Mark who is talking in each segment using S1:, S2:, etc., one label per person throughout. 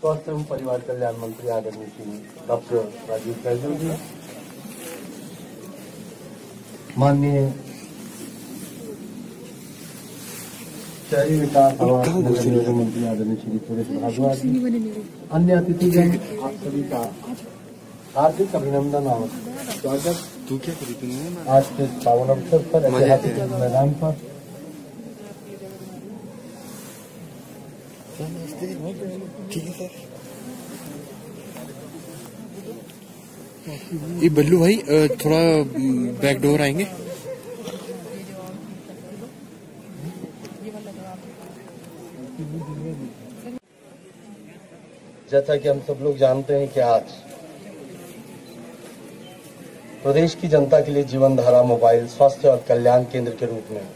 S1: स्वास्थ्य एवं परिवार कल्याण मंत्री आदरणीय श्री डॉक्टर राजीव सहजल जी, माननीय शहरी विकास आवास नगर नियोजन मंत्री आदरणीय श्री सुरेश भारद्वाज जी, अन्य अतिथिगण, आप सभी का हार्दिक अभिनंदन और स्वागत। आज के पावन अवसर पर ऐतिहासिक मैदान पर
S2: ठीक है सर। ये बल्लू भाई थोड़ा बैक डोर आएंगे।
S1: जैसा कि हम सब लोग जानते हैं कि आज प्रदेश की जनता के लिए जीवन धारा मोबाइल स्वास्थ्य और कल्याण केंद्र के रूप में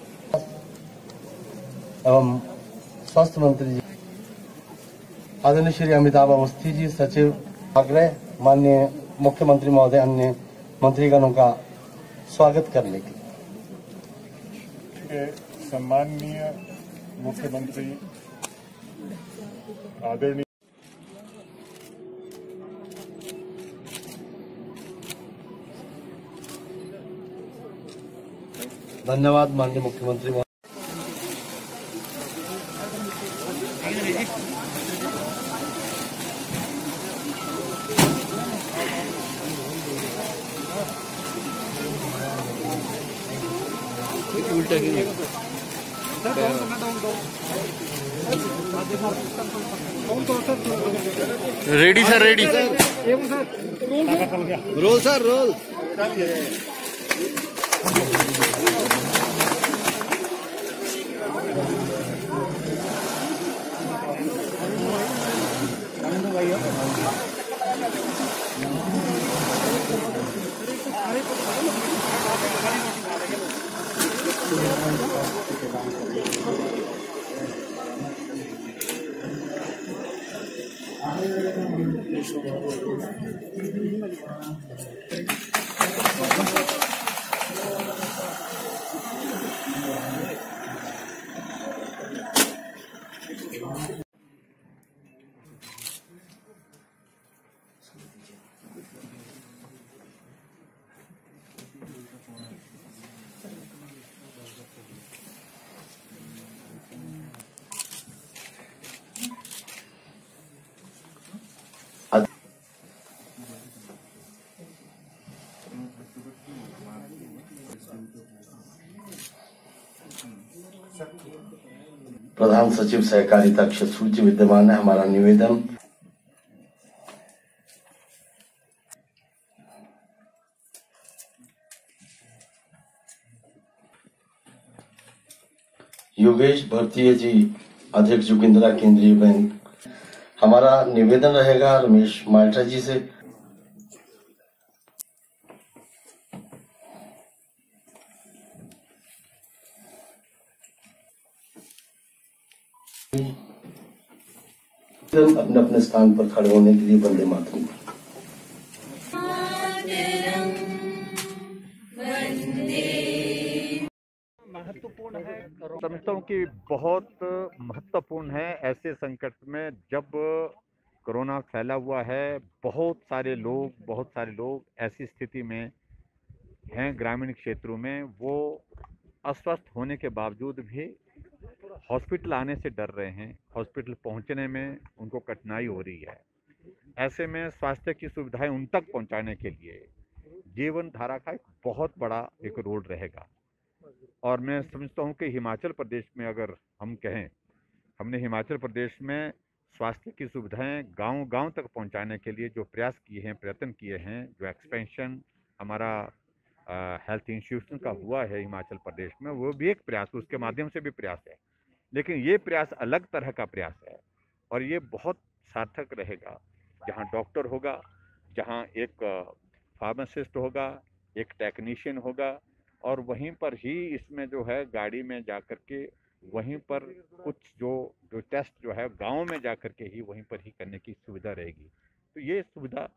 S1: एवं स्वास्थ्य मंत्री जी आदरणीय श्री अमिताभ अवस्थी जी, सचिव आग्रह माननीय मुख्यमंत्री महोदय, अन्य मंत्रीगणों का स्वागत करने के
S3: लिए सम्माननीय मुख्यमंत्री आदरणीय
S1: धन्यवाद माननीय मुख्यमंत्री महोदय।
S2: उल्टा ready sir, ready roll sir, roll.
S1: प्रधान सचिव सहकारिता सूची विद्यमान है। हमारा निवेदन योगेश भारतीय जी, अध्यक्ष जोगिंद्रा केंद्रीय बैंक। हमारा निवेदन रहेगा रमेश माल्टा जी से। अपने अपने स्थान पर खड़े होने के लिए वंदे मातरम।
S4: महत्वपूर्ण है, समझता हूँ कि बहुत महत्वपूर्ण है ऐसे संकट में जब कोरोना फैला हुआ है। बहुत सारे लोग ऐसी स्थिति में हैं ग्रामीण क्षेत्रों में, वो अस्वस्थ होने के बावजूद भी हॉस्पिटल आने से डर रहे हैं, हॉस्पिटल पहुंचने में उनको कठिनाई हो रही है। ऐसे में स्वास्थ्य की सुविधाएं उन तक पहुंचाने के लिए जीवन धारा का एक बहुत बड़ा एक रोल रहेगा। और मैं समझता हूं कि हिमाचल प्रदेश में अगर हम कहें, हमने हिमाचल प्रदेश में स्वास्थ्य की सुविधाएं गांव-गांव तक पहुंचाने के लिए जो प्रयास किए हैं, प्रयत्न किए हैं, जो एक्सपेंशन हमारा हेल्थ इंस्टीट्यूशन का हुआ है हिमाचल प्रदेश में, वो भी एक प्रयास, उसके माध्यम से भी प्रयास है। लेकिन ये प्रयास अलग तरह का प्रयास है और ये बहुत सार्थक रहेगा जहाँ डॉक्टर होगा, जहाँ एक फार्मासिस्ट होगा, एक टेक्नीशियन होगा और वहीं पर ही इसमें जो है गाड़ी में जाकर के वहीं पर कुछ जो टेस्ट जो है गांव में जाकर के ही वहीं पर ही करने की सुविधा रहेगी। तो ये सुविधा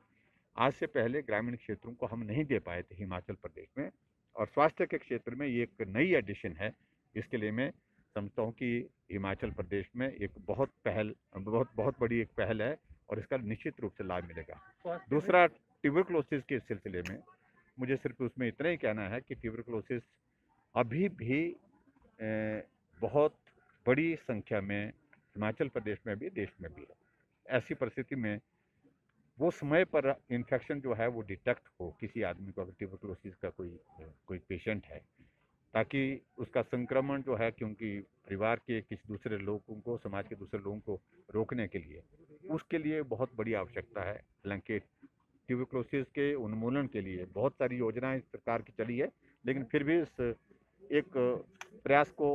S4: आज से पहले ग्रामीण क्षेत्रों को हम नहीं दे पाए थे हिमाचल प्रदेश में, और स्वास्थ्य के क्षेत्र में ये एक नई एडिशन है। इसके लिए मैं समझता हूँ कि हिमाचल प्रदेश में एक बहुत बड़ी एक पहल है और इसका निश्चित रूप से लाभ मिलेगा। दूसरा, ट्यूबरक्लोसिस के सिलसिले में मुझे सिर्फ उसमें इतना ही कहना है कि ट्यूबरक्लोसिस अभी भी बहुत बड़ी संख्या में हिमाचल प्रदेश में भी, देश में भी है। ऐसी परिस्थिति में वो समय पर इन्फेक्शन जो है वो डिटेक्ट हो किसी आदमी को, अगर ट्यूबरक्लोसिस का कोई पेशेंट है, ताकि उसका संक्रमण जो है, क्योंकि परिवार के किसी दूसरे लोगों को, समाज के दूसरे लोगों को रोकने के लिए, उसके लिए बहुत बड़ी आवश्यकता है। हालांकि ट्यूबरक्लोसिस के उन्मूलन के लिए बहुत सारी योजनाएं सरकार की चली है, लेकिन फिर भी इस एक प्रयास को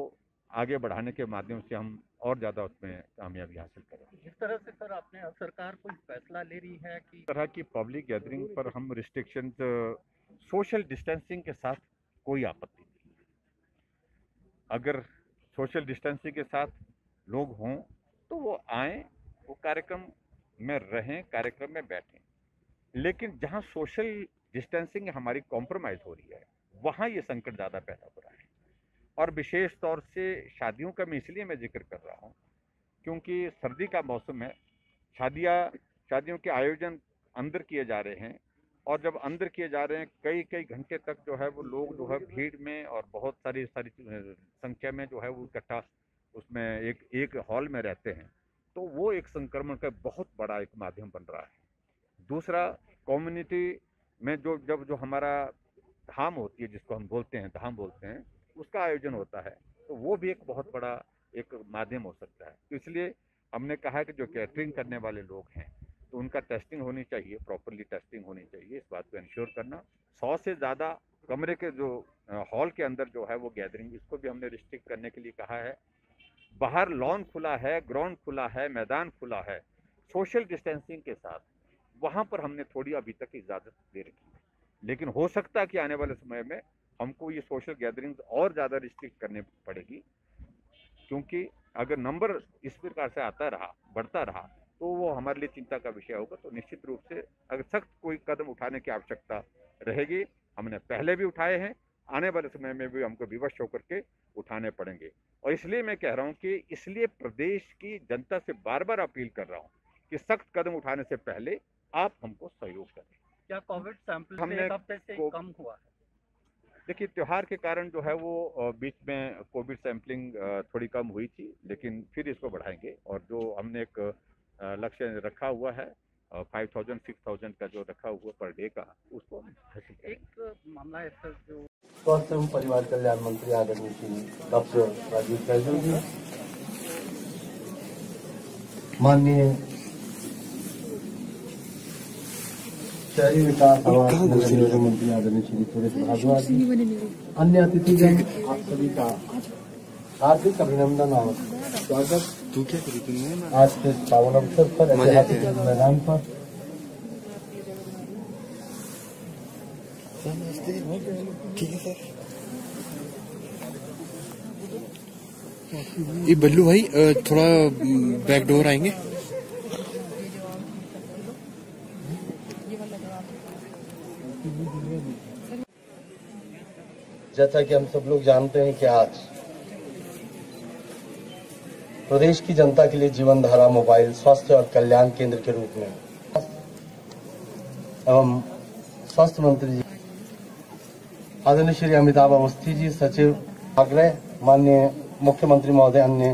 S4: आगे बढ़ाने के माध्यम से हम और ज़्यादा उसमें कामयाबी हासिल करें।
S5: जिस तरह से सर आपने सरकार कोई फैसला ले रही है कि
S4: तरह की पब्लिक गैदरिंग पर हम रिस्ट्रिक्शन, सोशल डिस्टेंसिंग के साथ कोई आपत्ति नहीं है। अगर सोशल डिस्टेंसिंग के साथ लोग हों तो वो आएँ, वो कार्यक्रम में रहें, कार्यक्रम में बैठें, लेकिन जहाँ सोशल डिस्टेंसिंग हमारी कॉम्प्रोमाइज़ हो रही है वहाँ ये संकट ज़्यादा पैदा हो रहा है। और विशेष तौर से शादियों का मैं इसलिए जिक्र कर रहा हूँ क्योंकि सर्दी का मौसम है, शादियों के आयोजन अंदर किए जा रहे हैं, और जब अंदर किए जा रहे हैं कई घंटे तक जो है वो लोग जो है भीड़ में और बहुत सारी संख्या में जो है वो इकट्ठा उसमें एक हॉल में रहते हैं, तो वो एक संक्रमण का बहुत बड़ा एक माध्यम बन रहा है। दूसरा, कम्युनिटी में जो हमारा धाम होती है, जिसको हम धाम बोलते हैं, उसका आयोजन होता है, तो वो भी एक बहुत बड़ा एक माध्यम हो सकता है। तो इसलिए हमने कहा कि जो कैटरिंग करने वाले लोग हैं तो उनका टेस्टिंग होनी चाहिए, प्रॉपरली टेस्टिंग होनी चाहिए, इस बात को इंश्योर करना। 100 से ज़्यादा कमरे के जो हॉल के अंदर जो है वो गैदरिंग, इसको भी हमने रिस्ट्रिक्ट करने के लिए कहा है। बाहर लॉन खुला है, ग्राउंड खुला है, मैदान खुला है, सोशल डिस्टेंसिंग के साथ, वहाँ पर हमने थोड़ी अभी तक इजाज़त दे रखी है, लेकिन हो सकता है कि आने वाले समय में हमको ये सोशल गैदरिंग्स और ज़्यादा रिस्ट्रिक्ट करनी पड़ेगी, क्योंकि अगर नंबर इस प्रकार से बढ़ता रहा तो वो हमारे लिए चिंता का विषय होगा। तो निश्चित रूप से अगर सख्त कोई कदम उठाने की आवश्यकता रहेगी, हमने पहले भी उठाए हैं, आने वाले समय में भी हमको विवश होकर के उठाने पड़ेंगे। और इसलिए मैं कह रहा हूँ कि इसलिए प्रदेश की जनता से बार बार अपील कर रहा हूँ कि सख्त कदम उठाने से पहले आप हमको सहयोग करें।
S5: क्या कोविड सैंपल
S4: हमने
S5: एक हफ्ते से कम हुआ है?
S4: देखिए, त्योहार के कारण जो है वो बीच में कोविड सैंपलिंग थोड़ी कम हुई थी, लेकिन फिर इसको बढ़ाएंगे, और जो हमने एक लक्ष्य रखा हुआ है 5000-6000 का जो रखा हुआ पर डे का, उसको हासिल करेंगे।
S5: एक मामला है सर, जो
S1: स्वास्थ्य एवं परिवार कल्याण मंत्री आदरणीय श्री डॉक्टर राजीव सैजल जी, माननीय शहरी विकास आवास नगर निगम मंत्री आदरणीय श्री सुरेश भारद्वाज जी, अन्य अतिथिगण, आप सभी का हार्दिक अभिनंदन और स्वागत। आज के पावन अवसर पर ऐतिहासिक मैदान पर
S2: ठीक है सर। ये बल्लू भाई थोड़ा बैक डोर आएंगे।
S1: जैसा कि हम सब लोग जानते हैं कि आज प्रदेश की जनता के लिए जीवन धारा मोबाइल स्वास्थ्य और कल्याण केंद्र के रूप में एवं स्वास्थ्य मंत्री जी आदरणीय श्री अमिताभ अवस्थी जी, सचिव आग्रह माननीय मुख्यमंत्री महोदय, अन्य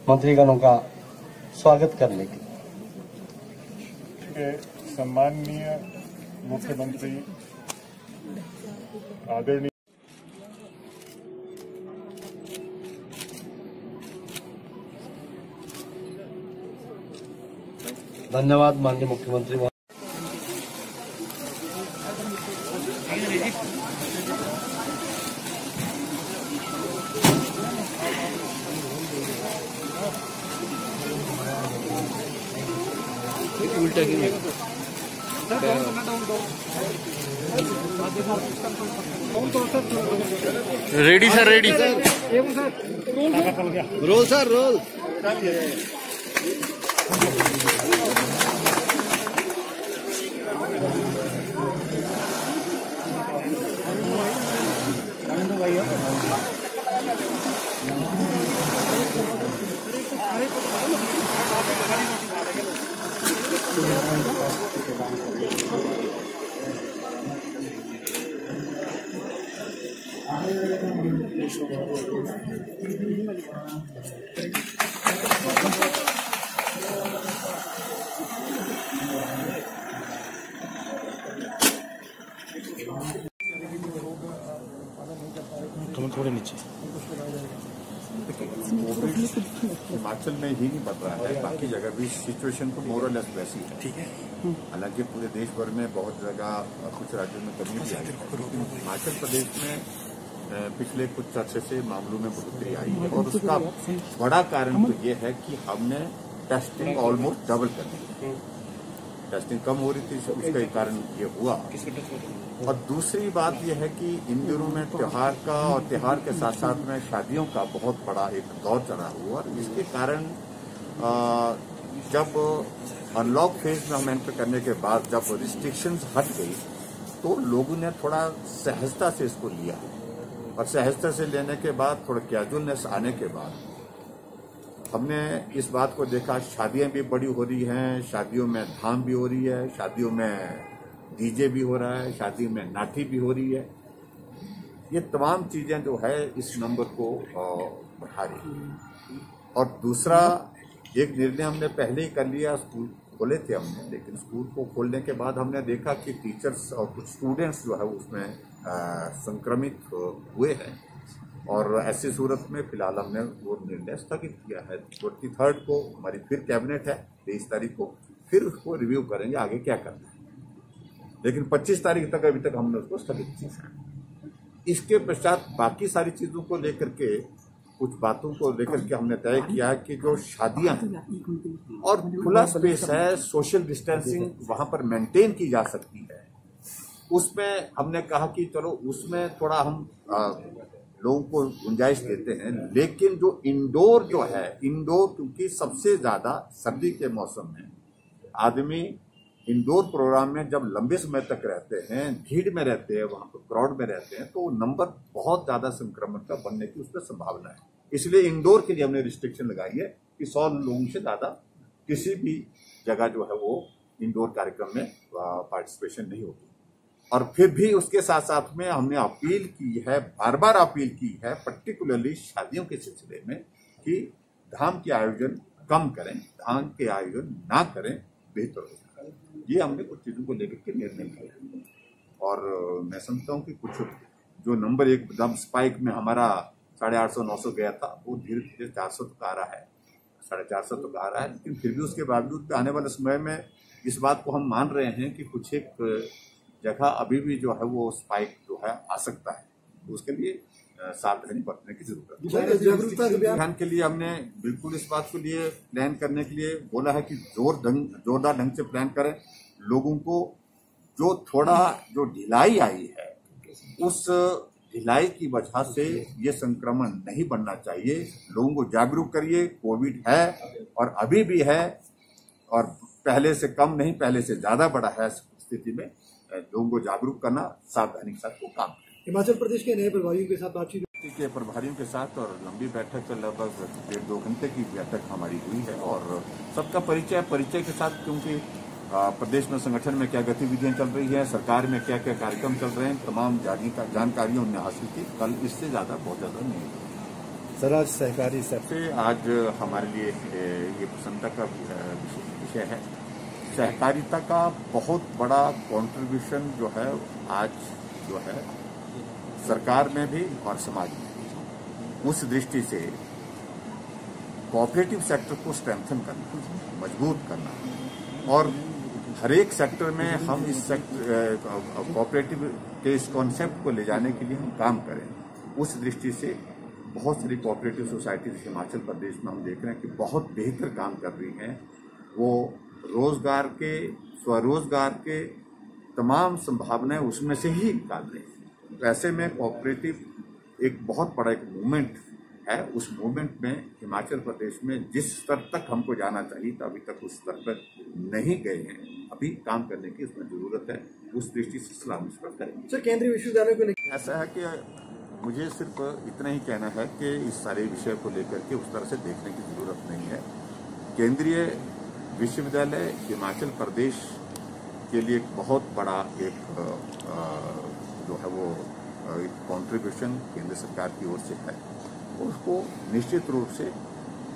S1: मंत्रीगणों का स्वागत करने के
S3: लिए सम्माननीय मुख्यमंत्री आदरणीय
S1: धन्यवाद। माननीय मुख्यमंत्री महोदय,
S2: उल्टा की
S4: ready sir, ready.
S2: Roll sir, roll. थोड़े नीचे।
S6: हिमाचल में ही नहीं बढ़ रहा है, बाकी जगह भी सिचुएशन तो मोर और लेस वैसी है।
S2: ठीक है।
S6: हालांकि पूरे देश भर में बहुत जगह कुछ राज्यों में कमी भी आई है, लेकिन हिमाचल प्रदेश में पिछले कुछ अर्से से मामलों में बढ़ोतरी आई है और उसका बड़ा कारण तो ये है कि हमने टेस्टिंग ऑलमोस्ट डबल कर दी। टेस्टिंग कम हो रही थी, उसका एक कारण ये हुआ। और दूसरी बात यह है कि इन दिनों में त्योहार का और त्योहार के साथ साथ में शादियों का बहुत बड़ा एक दौर चला हुआ और इसके कारण जब अनलॉक फेज में हम एंटर करने के बाद जब रिस्ट्रिक्शंस हट गई तो लोगों ने थोड़ा सहजता से इसको लिया और सहजता से लेने के बाद थोड़ा कैजुअलनेस आने के बाद हमने इस बात को देखा, शादियां भी बड़ी हो रही हैं, शादियों में धाम भी हो रही है, शादियों में डीजे भी हो रहा है, शादी में नाटी भी हो रही है। ये तमाम चीजें जो है इस नंबर को बढ़ा रही है। और दूसरा एक निर्णय हमने पहले ही कर लिया, स्कूल खोले थे हमने, लेकिन स्कूल को खोलने के बाद हमने देखा कि टीचर्स और कुछ स्टूडेंट्स जो है उसमें संक्रमित हुए हैं और ऐसी सूरत में फिलहाल हमने वो निर्णय स्थगित किया है। 23 को हमारी फिर कैबिनेट है, 23 तारीख को फिर उसको रिव्यू करेंगे आगे क्या करना है, लेकिन 25 तारीख तक अभी तक हमने उसको स्थगित किया। इसके पश्चात बाकी सारी चीजों को लेकर के, कुछ बातों को लेकर के हमने तय किया है कि जो शादियां हैं और खुला स्पेस है, सोशल डिस्टेंसिंग वहां पर मेंटेन की जा सकती है, उसमें हमने कहा कि चलो उसमें थोड़ा हम लोगों को गुंजाइश देते हैं। लेकिन जो इंडोर क्योंकि सबसे ज्यादा सर्दी के मौसम में आदमी इंडोर प्रोग्राम में जब लंबे समय तक रहते हैं, भीड़ में रहते हैं, वहां पर क्राउड में रहते हैं, तो नंबर बहुत ज्यादा संक्रमण का बनने की उसमें संभावना है। इसलिए इंडोर के लिए हमने रिस्ट्रिक्शन लगाई है कि 100 लोगों से ज्यादा किसी भी जगह जो है वो इंडोर कार्यक्रम में पार्टिसिपेशन नहीं होगी। और फिर भी उसके साथ साथ में हमने अपील की है, बार बार अपील की है, पर्टिकुलरली शादियों के सिलसिले में कि धाम के आयोजन कम करें, धाम के आयोजन ना करें, बेहतर होगा। ये हमने कुछ चीजों को लेकर के निर्णय लिया और मैं समझता हूँ कि कुछ जो नंबर एकदम स्पाइक में हमारा 850-900 गया था, वो धीरे धीरे 400 तक आ रहा है, 450 तक आ रहा है। लेकिन फिर भी उसके बावजूद आने वाले समय में इस बात को हम मान रहे हैं कि कुछ एक जगह अभी भी जो है वो स्पाइक जो है आ सकता है, तो उसके लिए सावधानी बरतने की जरूरत है। जागरूकता अभियान के लिए हमने बिल्कुल इस बात के लिए प्लान करने के लिए बोला है कि जोरदार ढंग से प्लान करें। लोगों को जो ढिलाई आई है, उस ढिलाई की वजह से ये संक्रमण नहीं बढ़ना चाहिए। लोगों को जागरूक करिए, कोविड है और अभी भी है और पहले से कम नहीं, पहले से ज्यादा बड़ा है। स्थिति में लोगों को जागरूक करना, सावधानी के साथ वो काम करें।
S7: हिमाचल प्रदेश के नए प्रभारियों के साथ बातचीत
S6: के प्रभारियों के साथ और लंबी बैठक, लगभग 1.5-2 घंटे की बैठक हमारी हुई है और सबका परिचय के साथ, क्योंकि प्रदेश में संगठन में क्या गतिविधियां चल रही है, सरकार में क्या क्या कार्यक्रम चल रहे हैं, तमाम जानकारियां उन्होंने हासिल की। कल इससे ज्यादा बहुत ज्यादा नहीं।
S2: सर आज सहकारी
S6: से आज हमारे लिए ये प्रसन्नता का विषय है। सहकारिता का बहुत बड़ा कंट्रीब्यूशन जो है आज जो है सरकार में भी और समाज में भी, उस दृष्टि से कोऑपरेटिव सेक्टर को स्ट्रेंथन करना, मजबूत करना और हर एक सेक्टर में हम इस कोऑपरेटिव के इस कॉन्सेप्ट को ले जाने के लिए हम काम करें। उस दृष्टि से बहुत सारी कोऑपरेटिव सोसाइटीज हिमाचल प्रदेश में हम देख रहे हैं कि बहुत बेहतर काम कर रही हैं। वो रोजगार के, स्वरोजगार के तमाम संभावनाएं उसमें से ही निकाल रहे हैं। तो ऐसे में कोऑपरेटिव एक बहुत बड़ा एक मूवमेंट है। उस मूवमेंट में हिमाचल प्रदेश में जिस स्तर तक हमको जाना चाहिए था, अभी तक उस स्तर पर नहीं गए हैं। अभी काम करने की उसमें जरूरत है। उस दृष्टि से सलाह मशवरा करेंगे।
S7: सर, केंद्रीय विश्वविद्यालय को लेकर
S6: ऐसा है कि मुझे सिर्फ इतना ही कहना है कि इस सारे विषय को लेकर के उस तरह से देखने की जरूरत नहीं है। केंद्रीय विश्वविद्यालय हिमाचल प्रदेश के लिए एक बहुत बड़ा एक जो है वो कंट्रीब्यूशन केंद्र सरकार की ओर से है। उसको निश्चित रूप से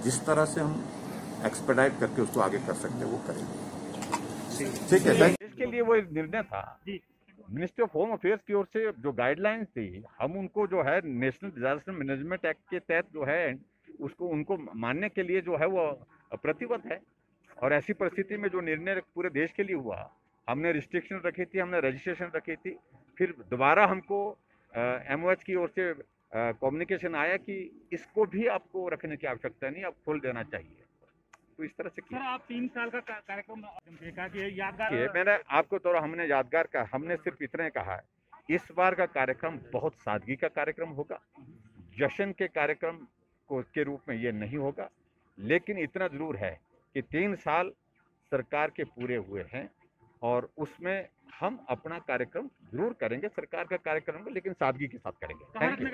S6: जिस तरह से हम एक्सपेडाइट करके उसको आगे कर सकते हैं वो करेंगे। ठीक है,
S4: इसके लिए वो एक निर्णय था मिनिस्ट्री ऑफ होम अफेयर्स की ओर से जो गाइडलाइंस थी, हम उनको जो है नेशनल डिजास्टर मैनेजमेंट एक्ट के तहत जो है उसको उनको मानने के लिए जो है वो प्रतिबद्ध है। और ऐसी परिस्थिति में जो निर्णय पूरे देश के लिए हुआ, हमने रिस्ट्रिक्शन रखी थी, हमने रजिस्ट्रेशन रखी थी, फिर दोबारा हमको MOH की ओर से कम्युनिकेशन आया कि इसको भी आपको रखने की आवश्यकता नहीं, आप खोल देना चाहिए। तो इस तरह से
S8: सर आप 3 साल का कार्यक्रम देखा कि यादगार
S4: मैंने आपको तो हमने यादगार का हमने सिर्फ इतना ही कहा है, इस बार का कार्यक्रम बहुत सादगी का कार्यक्रम होगा, जश्न के कार्यक्रम को के रूप में ये नहीं होगा। लेकिन इतना जरूर है कि 3 साल सरकार के पूरे हुए हैं और उसमें हम अपना कार्यक्रम जरूर करेंगे, सरकार का कार्यक्रम, लेकिन सादगी के साथ करेंगे। Thank you.